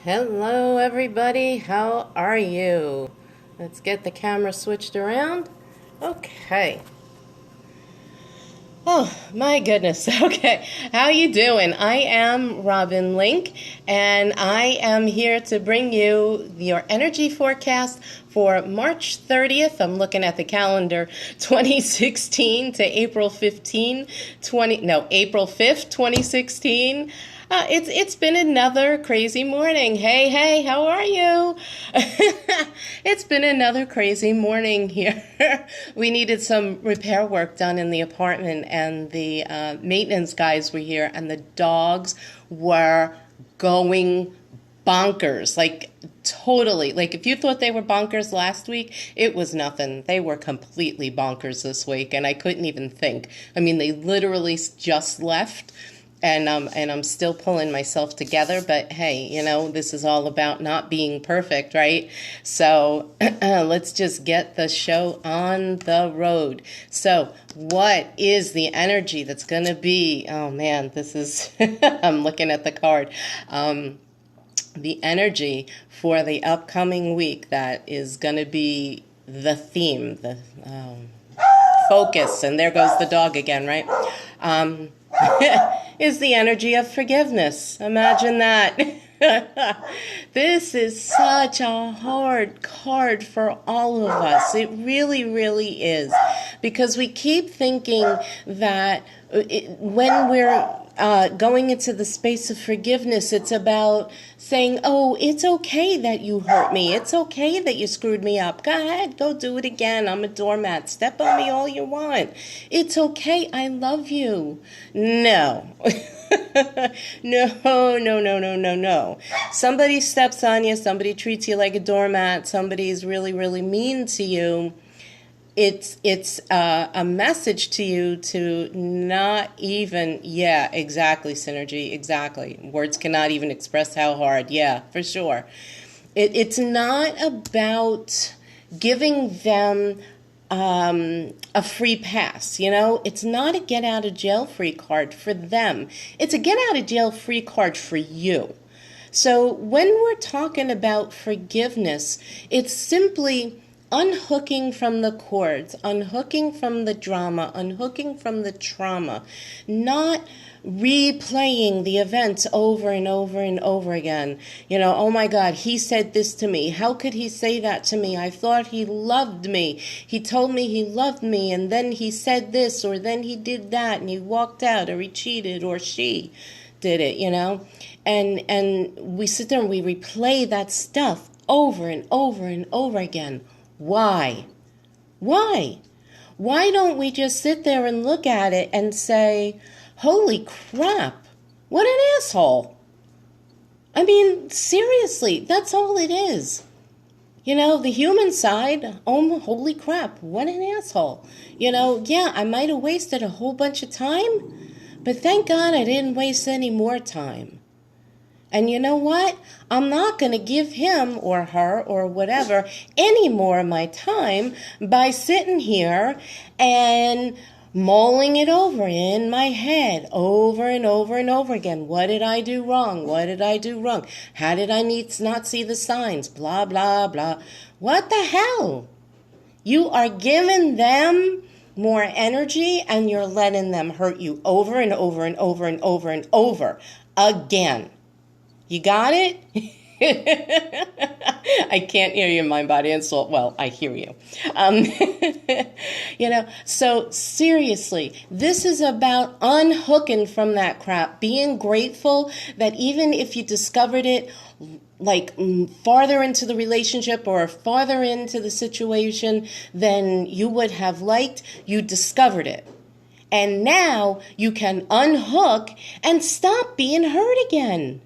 Hello, everybody. How are you? Let's get the camera switched around. Okay. Oh, my goodness. Okay. How you doing? I am Robin Link, and I am here to bring you your energy forecast for March 30th. I'm looking at the calendar, 2016 to April 15, April 5th, 2016. It's been another crazy morning. Hey, how are you? It's been another crazy morning here. We needed some repair work done in the apartment, and the maintenance guys were here, and the dogs were going bonkers. Like, totally. Like, if you thought they were bonkers last week, it was nothing. They were completely bonkers this week, and I couldn't even think. I mean, they literally just left. And I'm still pulling myself together, but hey, this is all about not being perfect, right? So let's just get the show on the road. So what is the energy that's going to be? Oh man, this is, I'm looking at the card. The energy for the upcoming week that is going to be the theme, the focus, and there goes the dog again, right? Is the energy of forgiveness. Imagine that. This is such a hard card for all of us. It really, really is. Because we keep thinking that when we're going into the space of forgiveness, it's about saying, oh, it's okay that you hurt me. It's okay that you screwed me up. Go ahead, go do it again. I'm a doormat. Step on me all you want. It's okay. I love you. No. No. Somebody steps on you. Somebody treats you like a doormat. Somebody's really, really mean to you. It's a message to you to not even, yeah, exactly, Synergy, exactly. Words cannot even express how hard, yeah, for sure. It's not about giving them a free pass, It's not a get out of jail free card for them. It's a get out of jail free card for you. So when we're talking about forgiveness, it's simply unhooking from the cords, unhooking from the drama, unhooking from the trauma, not replaying the events over and over and over again. Oh my God, he said this to me. How could he say that to me? I thought he loved me. He told me he loved me, and then he said this, or then he did that, and he walked out, or he cheated, or she did it, And we sit there and we replay that stuff over and over and over again. Why? Why? Why don't we just sit there and look at it and say, holy crap, what an asshole. I mean, seriously, that's all it is. The human side, oh, holy crap, what an asshole. Yeah, I might have wasted a whole bunch of time, but thank God I didn't waste any more time. And you know what? I'm not going to give him or her or whatever any more of my time by sitting here and mulling it over in my head over and over and over again. What did I do wrong? What did I do wrong? How did I not see the signs? Blah, blah, blah. What the hell? You are giving them more energy, and you're letting them hurt you over and over and over and over and over again. You got it? I can't hear you in mind, body, and soul. Well, I hear you. So seriously, this is about unhooking from that crap, being grateful that even if you discovered it like farther into the relationship or farther into the situation than you would have liked, you discovered it. And now you can unhook and stop being hurt again.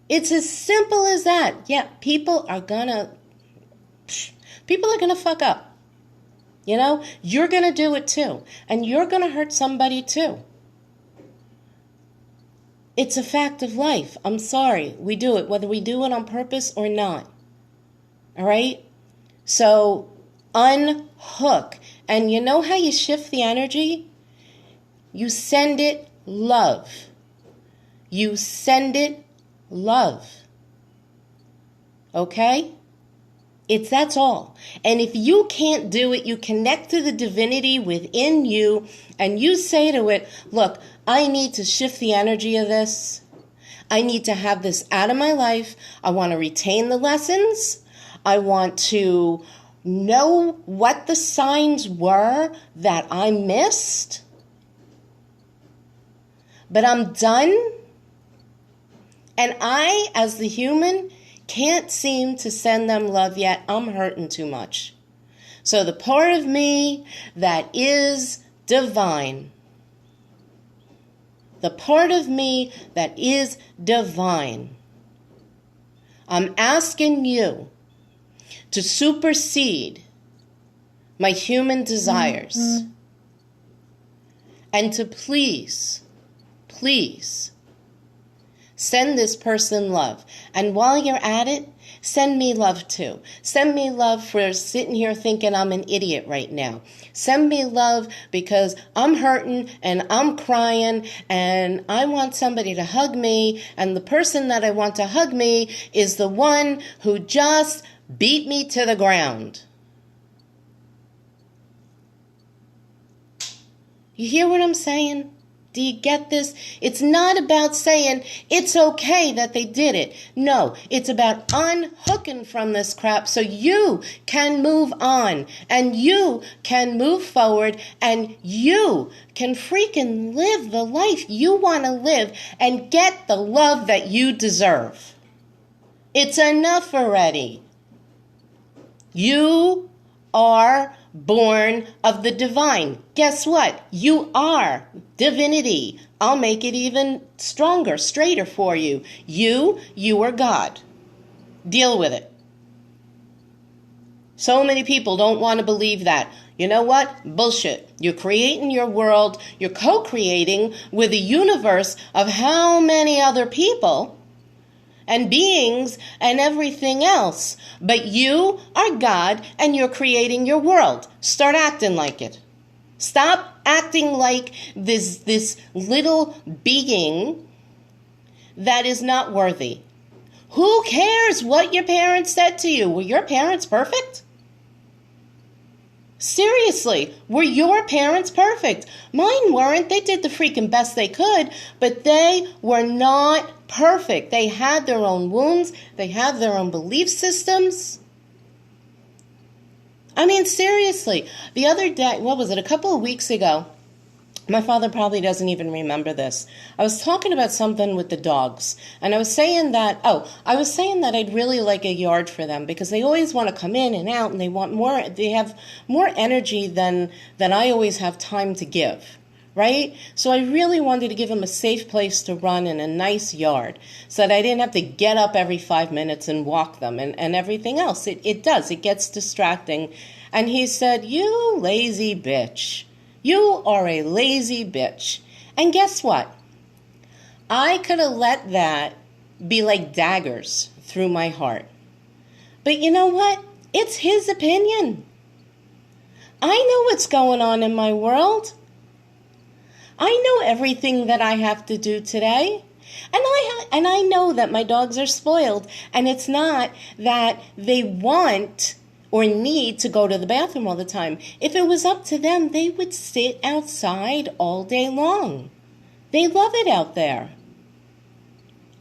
It's as simple as that. Yeah, people are gonna fuck up. You're gonna do it too. And you're gonna hurt somebody too. It's a fact of life. I'm sorry. We do it, whether we do it on purpose or not. All right? So, unhook. And you know how you shift the energy? You send it love. You send it love. Okay? That's all. And if you can't do it, you connect to the divinity within you and you say to it, look, I need to shift the energy of this. I need to have this out of my life. I want to retain the lessons. I want to know what the signs were that I missed. But I'm done. And I, as the human, can't seem to send them love yet. I'm hurting too much. So the part of me that is divine, the part of me that is divine, I'm asking you to supersede my human desires and to please send this person love. And while you're at it, send me love too. Send me love for sitting here thinking I'm an idiot right now. Send me love because I'm hurting and I'm crying and I want somebody to hug me, and the person that I want to hug me is the one who just beat me to the ground. You hear what I'm saying? Do you get this? It's not about saying it's okay that they did it. No, it's about unhooking from this crap so you can move on and you can move forward and you can freaking live the life you want to live and get the love that you deserve. It's enough already. You are born of the divine. Guess what? You are divinity. I'll make it even stronger, straighter for you. You are God. Deal with it. So many people don't want to believe that. You know what? Bullshit. You're creating your world. You're co-creating with a universe of how many other people and beings and everything else. But you are God and you're creating your world. Start acting like it. Stop acting like this little being that is not worthy. Who cares what your parents said to you? Were your parents perfect? Seriously, were your parents perfect? Mine weren't. They did the freaking best they could, but they were not perfect. They had their own wounds. They had their own belief systems. I mean, seriously, the other day, what was it, a couple of weeks ago, my father probably doesn't even remember this. I was talking about something with the dogs, and I was saying that I'd really like a yard for them because they always want to come in and out, and they have more energy than I always have time to give, right? So I really wanted to give them a safe place to run in a nice yard so that I didn't have to get up every 5 minutes and walk them and everything else. It gets distracting. And he said, "You lazy bitch. You are a lazy bitch." And guess what? I could have let that be like daggers through my heart. But you know what? It's his opinion. I know what's going on in my world. I know everything that I have to do today. And I know that my dogs are spoiled. And it's not that they want or need to go to the bathroom all the time. If it was up to them, they would sit outside all day long. They love it out there.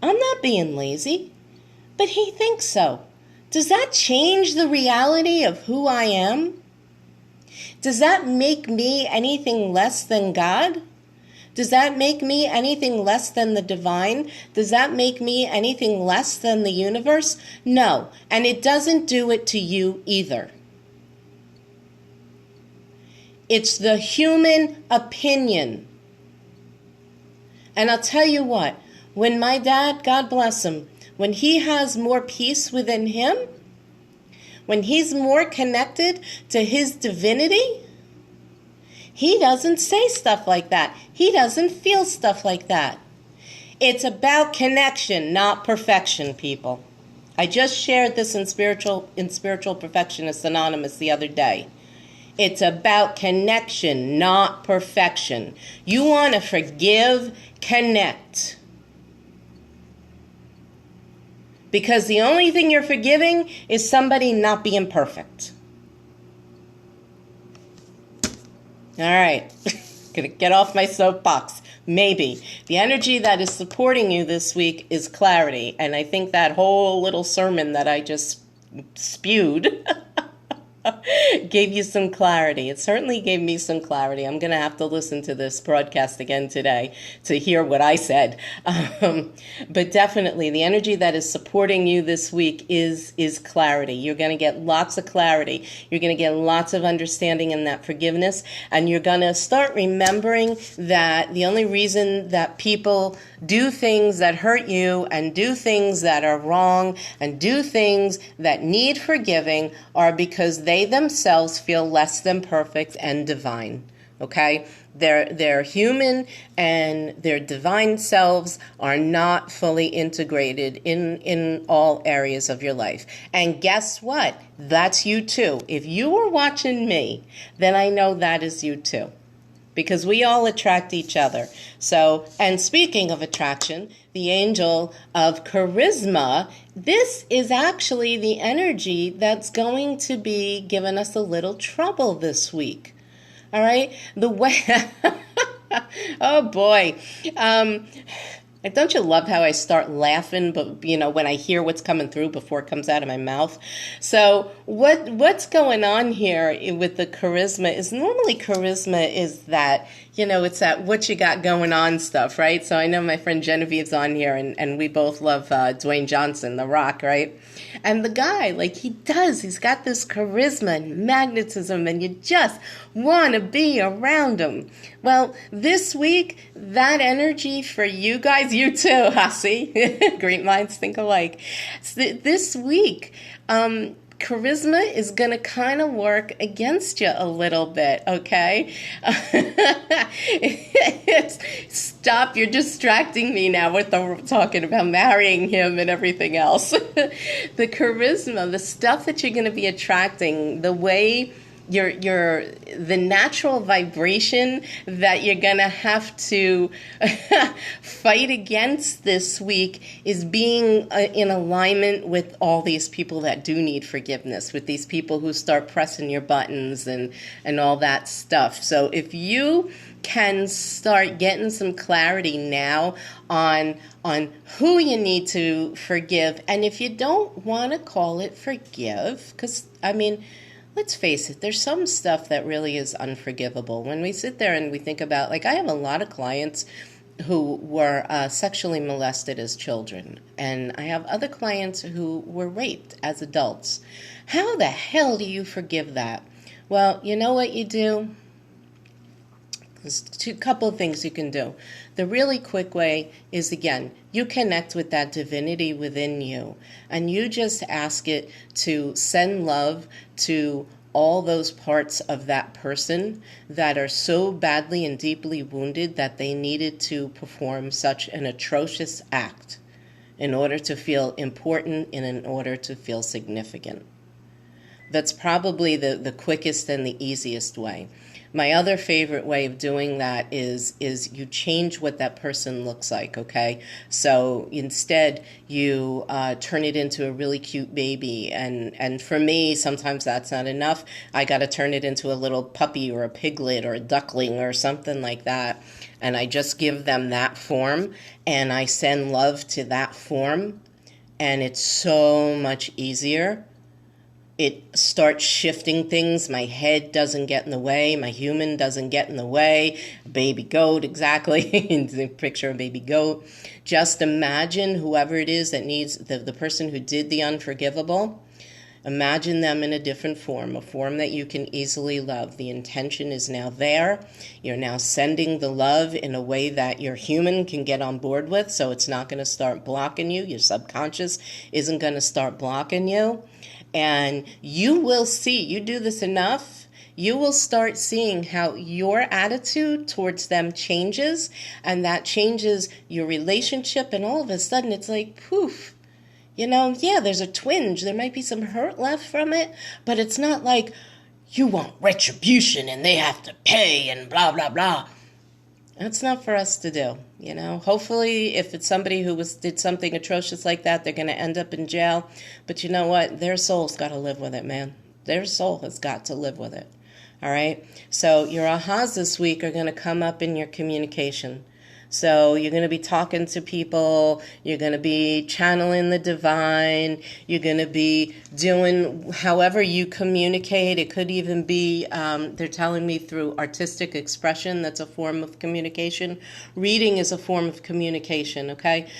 I'm not being lazy, but he thinks so. Does that change the reality of who I am? Does that make me anything less than God? Does that make me anything less than the divine? Does that make me anything less than the universe? No, and it doesn't do it to you either. It's the human opinion. And I'll tell you what, when my dad, God bless him, when he has more peace within him, when he's more connected to his divinity, he doesn't say stuff like that. He doesn't feel stuff like that. It's about connection, not perfection, people. I just shared this in Spiritual Perfectionists Anonymous the other day. It's about connection, not perfection. You want to forgive, connect. Because the only thing you're forgiving is somebody not being perfect. All right. Gonna get off my soapbox. Maybe. The energy that is supporting you this week is clarity. And I think that whole little sermon that I just spewed gave you some clarity. It certainly gave me some clarity. I'm going to have to listen to this broadcast again today to hear what I said. But definitely the energy that is supporting you this week is clarity. You're going to get lots of clarity. You're going to get lots of understanding in that forgiveness. And you're going to start remembering that the only reason that people do things that hurt you and do things that are wrong and do things that need forgiving are because they themselves feel less than perfect and divine. Okay? They're human, and their divine selves are not fully integrated in all areas of your life. And guess what? That's you too. If you are watching me, then I know that is you too. Because we all attract each other. So, and speaking of attraction, the angel of charisma, this is actually the energy that's going to be giving us a little trouble this week. All right? The way, oh boy. Don't you love how I start laughing, but when I hear what's coming through before it comes out of my mouth? So what's going on here with the charisma is normally charisma is that, it's that what you got going on stuff, right? So I know my friend Genevieve's on here, and we both love Dwayne Johnson, The Rock, right? And the guy, he's got this charisma and magnetism, and you just want to be around him. Well, this week, that energy for you guys, you too, Hasi, great minds think alike. This week, charisma is going to kind of work against you a little bit, okay? Stop, you're distracting me now with talking about marrying him and everything else. The charisma, the stuff that you're going to be attracting, the way the natural vibration that you're going to have to fight against this week is being in alignment with all these people that do need forgiveness, with these people who start pressing your buttons and all that stuff. So if you can start getting some clarity now on who you need to forgive, and if you don't want to call it forgive, because let's face it, there's some stuff that really is unforgivable. When we sit there and we think about, I have a lot of clients who were sexually molested as children, and I have other clients who were raped as adults. How the hell do you forgive that? Well, you know what you do? There's a couple of things you can do. The really quick way is, again, you connect with that divinity within you, and you just ask it to send love to all those parts of that person that are so badly and deeply wounded that they needed to perform such an atrocious act in order to feel important and in order to feel significant. That's probably the quickest and the easiest way. My other favorite way of doing that is you change what that person looks like, okay? So instead, you turn it into a really cute baby. And for me, sometimes that's not enough. I got to turn it into a little puppy or a piglet or a duckling or something like that. And I just give them that form, and I send love to that form. And it's so much easier. It starts shifting things. My head doesn't get in the way. My human doesn't get in the way. Baby goat, exactly. Picture a baby goat. Just imagine whoever it is that needs, the person who did the unforgivable, imagine them in a different form, a form that you can easily love. The intention is now there. You're now sending the love in a way that your human can get on board with, so it's not going to start blocking you. Your subconscious isn't going to start blocking you. And you will see, you do this enough, you will start seeing how your attitude towards them changes, and that changes your relationship, and all of a sudden it's like, poof. There's a twinge. There might be some hurt left from it, but it's not like you want retribution and they have to pay and blah, blah, blah. That's not for us to do, you know. Hopefully, if it's somebody who did something atrocious like that, they're going to end up in jail. But you know what? Their soul's got to live with it, man. Their soul has got to live with it. All right? So your ahas this week are going to come up in your communication. So you're going to be talking to people, you're going to be channeling the divine, you're going to be doing however you communicate. It could even be, they're telling me through artistic expression, that's a form of communication. Reading is a form of communication, okay?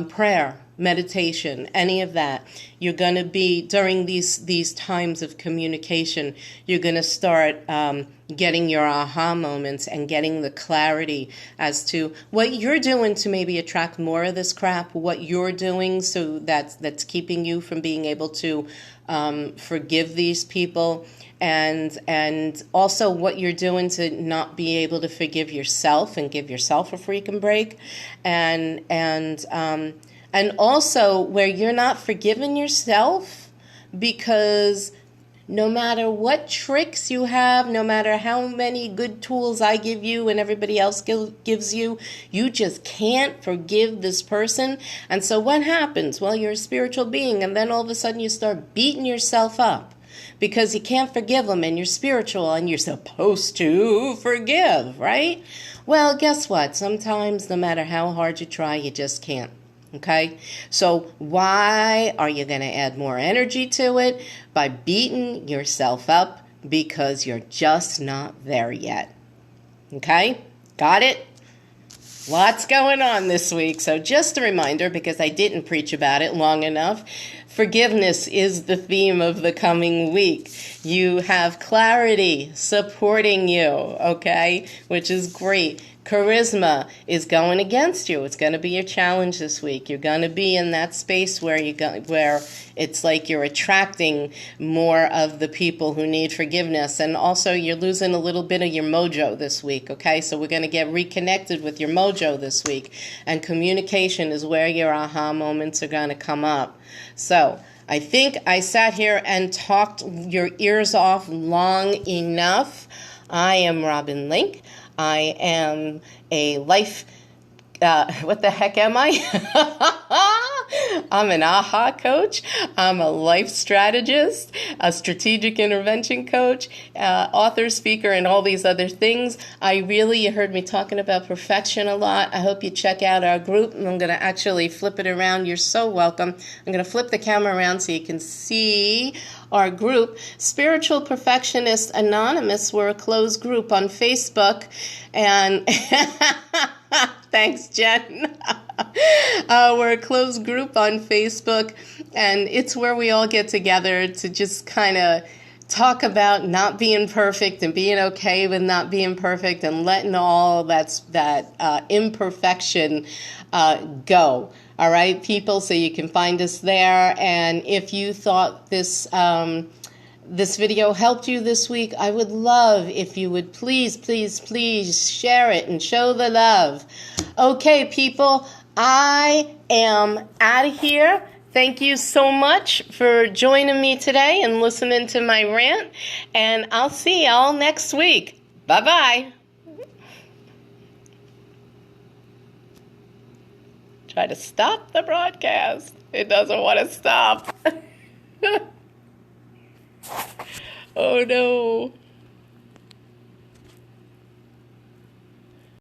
Prayer, meditation, any of that. You're going to be, during these times of communication, you're going to start getting your aha moments and getting the clarity as to what you're doing to maybe attract more of this crap, what you're doing so that's keeping you from being able to forgive these people, and also what you're doing to not be able to forgive yourself and give yourself a freaking break, and also where you're not forgiving yourself because no matter what tricks you have, no matter how many good tools I give you and everybody else gives you, you just can't forgive this person. And so what happens? Well, you're a spiritual being, and then all of a sudden you start beating yourself up because you can't forgive them, and you're spiritual and you're supposed to forgive, right? Well, guess what? Sometimes no matter how hard you try, you just can't. Okay, so why are you going to add more energy to it? By beating yourself up because you're just not there yet. Okay, got it? Lots going on this week. So just a reminder, because I didn't preach about it long enough, forgiveness is the theme of the coming week. You have clarity supporting you, okay, which is great. Charisma is going against you. It's going to be your challenge this week. You're going to be in that space where where it's like you're attracting more of the people who need forgiveness, and also you're losing a little bit of your mojo this week. Okay, so we're going to get reconnected with your mojo this week, and communication is where your aha moments are going to come up. So I think I sat here and talked your ears off long enough. I am Robin Link. I am a life, what the heck am I? I'm an AHA coach. I'm a life strategist, a strategic intervention coach, author, speaker, and all these other things. You heard me talking about perfection a lot. I hope you check out our group. I'm going to actually flip it around. You're so welcome. I'm going to flip the camera around so you can see our group, Spiritual Perfectionists Anonymous. We're a closed group on Facebook, and thanks, Jen. We're a closed group on Facebook, and it's where we all get together to just kind of talk about not being perfect and being okay with not being perfect and letting all that imperfection go. All right, people, so you can find us there. And if you thought this video helped you this week, I would love if you would please share it and show the love. Okay, people, I am out of here. Thank you so much for joining me today and listening to my rant. And I'll see y'all next week. Bye-bye. Try to stop the broadcast. It doesn't want to stop. Oh no.